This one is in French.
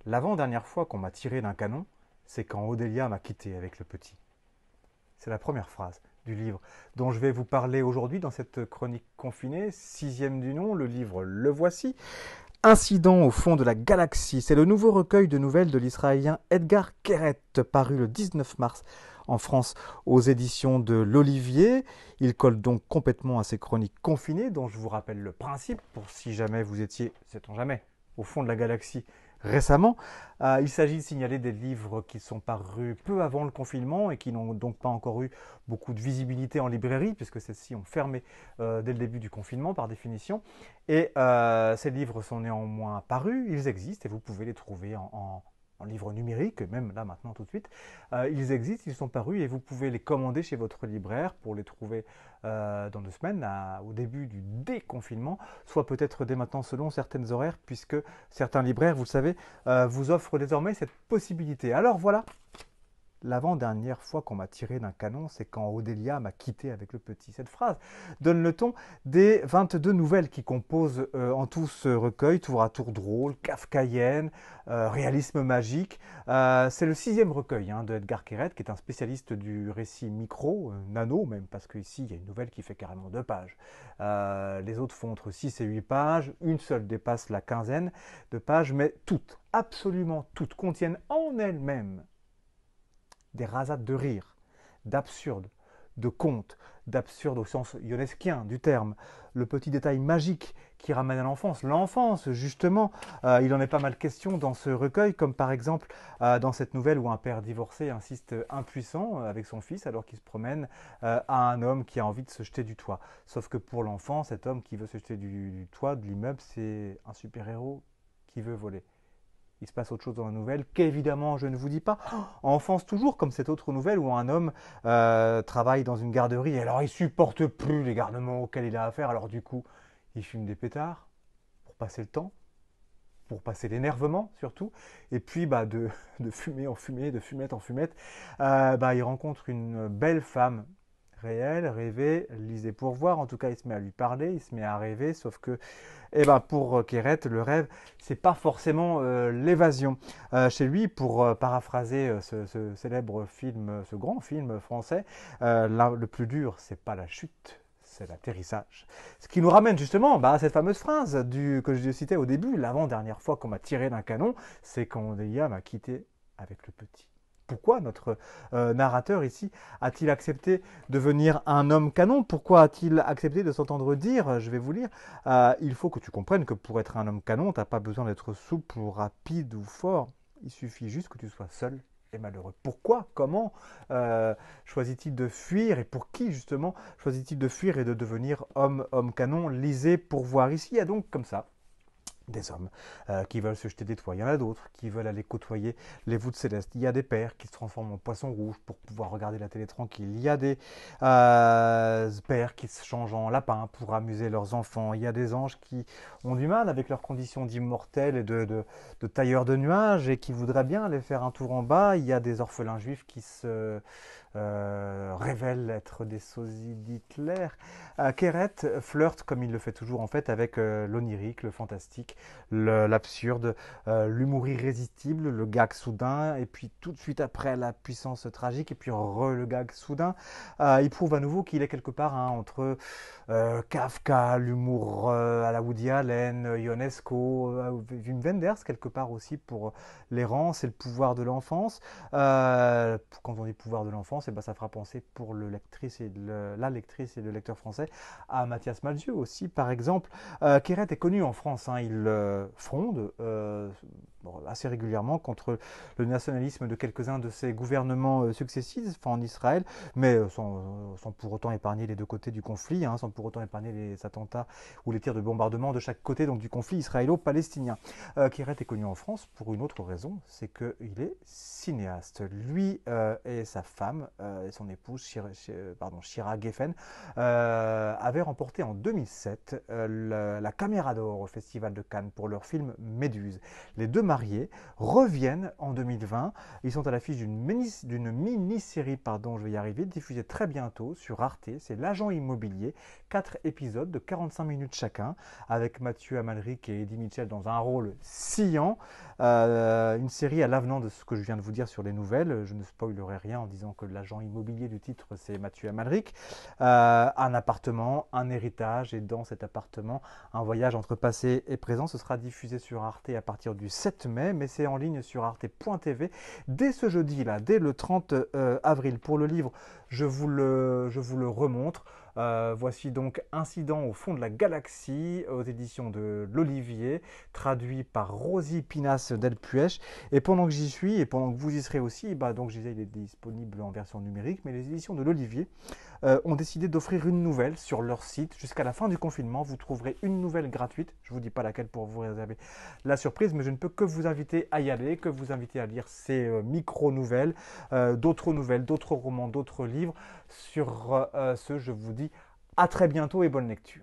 L'avant-dernière fois qu'on m'a tiré d'un canon, c'est quand Odélia m'a quitté avec le petit. C'est la première phrase du livre dont je vais vous parler aujourd'hui dans cette chronique confinée, sixième du nom, le livre Le Voici. Incident au fond de la galaxie, c'est le nouveau recueil de nouvelles de l'Israélien Edgar Keret, paru le 19 mars en France aux éditions de l'Olivier. Il colle donc complètement à ces chroniques confinées dont je vous rappelle le principe pour si jamais vous étiez, sait-on jamais, au fond de la galaxie récemment. Il s'agit de signaler des livres qui sont parus peu avant le confinement et qui n'ont donc pas encore eu beaucoup de visibilité en librairie puisque celles-ci ont fermé dès le début du confinement par définition. Et ces livres sont néanmoins parus, ils existent et vous pouvez les trouver en livre numérique, même là maintenant tout de suite. Ils existent, ils sont parus et vous pouvez les commander chez votre libraire pour les trouver dans 2 semaines, au début du déconfinement, soit peut-être dès maintenant selon certaines horaires, puisque certains libraires, vous le savez, vous offrent désormais cette possibilité. Alors voilà, l'avant-dernière fois qu'on m'a tiré d'un canon, c'est quand Odélia m'a quitté avec le petit. Cette phrase donne le ton des 22 nouvelles qui composent en tout ce recueil, tour à tour drôle, kafkaïenne, réalisme magique. C'est le sixième recueil de Edgar Keret, qui est un spécialiste du récit micro, nano même, parce qu'ici il y a une nouvelle qui fait carrément 2 pages. Les autres font entre 6 et 8 pages, une seule dépasse la quinzaine de pages, mais toutes, absolument toutes, contiennent en elles-mêmes des rasades de rire, d'absurde, de contes, d'absurde au sens ionesquien du terme, le petit détail magique qui ramène à l'enfance. L'enfance, justement, il en est pas mal question dans ce recueil, comme par exemple dans cette nouvelle où un père divorcé insiste impuissant avec son fils alors qu'il se promène à un homme qui a envie de se jeter du toit. Sauf que pour l'enfant, cet homme qui veut se jeter du toit de l'immeuble, c'est un super-héros qui veut voler. Il se passe autre chose dans la nouvelle, qu'évidemment je ne vous dis pas. Enfance toujours, comme cette autre nouvelle où un homme travaille dans une garderie, et alors il supporte plus les garnements auxquels il a affaire, alors du coup, il fume des pétards pour passer le temps, pour passer l'énervement surtout, et puis de fumée en fumée, de fumette en fumette, il rencontre une belle femme réelle, rêvée, lisez pour voir, en tout cas il se met à lui parler, il se met à rêver, sauf que pour Keret, le rêve, c'est pas forcément l'évasion. Chez lui, pour paraphraser ce célèbre film, ce grand film français, le plus dur, c'est pas la chute, c'est l'atterrissage. Ce qui nous ramène justement à cette fameuse phrase que je citais au début, l'avant-dernière fois qu'on m'a tiré d'un canon, c'est quand Delia m'a quitté avec le petit. Pourquoi notre narrateur ici a-t-il accepté de devenir un homme canon? Pourquoi a-t-il accepté de s'entendre dire, je vais vous lire, il faut que tu comprennes que pour être un homme canon, tu n'as pas besoin d'être souple ou rapide ou fort. Il suffit juste que tu sois seul et malheureux. Pourquoi? Comment choisit-il de fuir? Et pour qui justement choisit-il de fuir et de devenir homme canon? Lisez pour voir. Ici, il y a donc comme ça des hommes qui veulent se jeter des toits. Il y en a d'autres qui veulent aller côtoyer les voûtes célestes. Il y a des pères qui se transforment en poissons rouges pour pouvoir regarder la télé tranquille. Il y a des pères qui se changent en lapins pour amuser leurs enfants. Il y a des anges qui ont du mal avec leurs conditions d'immortels et de tailleurs de nuages et qui voudraient bien aller faire un tour en bas. Il y a des orphelins juifs qui se révèlent être des sosies d'Hitler. Keret flirte, comme il le fait toujours en fait, avec l'onirique, le fantastique, l'absurde, l'humour irrésistible, le gag soudain, et puis tout de suite après la puissance tragique, et puis le gag soudain. Il prouve à nouveau qu'il est quelque part entre Kafka, l'humour à la Woody Allen, Ionesco, Wim Wenders quelque part aussi pour l'errance et le pouvoir de l'enfance. Quand on dit pouvoir de l'enfance, ça fera penser pour la lectrice et le lecteur français à Mathias Malzieu aussi, par exemple. Keret est connu en France, il fronde assez régulièrement contre le nationalisme de quelques-uns de ses gouvernements successifs en Israël, mais sans pour autant épargner les deux côtés du conflit, sans pour autant épargner les attentats ou les tirs de bombardement de chaque côté donc du conflit israélo-palestinien. Keret est connu en France pour une autre raison, c'est qu'il est cinéaste. Lui et sa femme Geffen et son épouse Shira Geffen avaient remporté en 2007 la Caméra d'Or au Festival de Cannes pour leur film Méduse. Les deux mariés reviennent en 2020. Ils sont à l'affiche d'une mini-série, je vais y arriver, diffusée très bientôt sur Arte. C'est L'Agent Immobilier, 4 épisodes de 45 minutes chacun, avec Mathieu Amalric et Eddie Mitchell dans un rôle sciant. Une série à l'avenant de ce que je viens de vous dire sur les nouvelles. Je ne spoilerai rien en disant que l'agent immobilier du titre, c'est Mathieu Amalric. Un appartement, un héritage, et dans cet appartement, un voyage entre passé et présent. Ce sera diffusé sur Arte à partir du 7 mai, mais c'est en ligne sur arte.tv dès ce jeudi-là, dès le 30 avril. Pour le livre, je vous le remontre. Voici donc Incident au fond de la galaxie aux éditions de l'Olivier, traduit par Rosie Pinas Delpuech. Et pendant que j'y suis et pendant que vous y serez aussi, donc je disais, il est disponible en version numérique, mais les éditions de l'Olivier ont décidé d'offrir une nouvelle sur leur site. Jusqu'à la fin du confinement, vous trouverez une nouvelle gratuite. Je ne vous dis pas laquelle pour vous réserver la surprise, mais je ne peux que vous inviter à y aller, que vous inviter à lire ces micro-nouvelles, d'autres romans, d'autres livres. Sur ce, je vous dis à très bientôt et bonne lecture.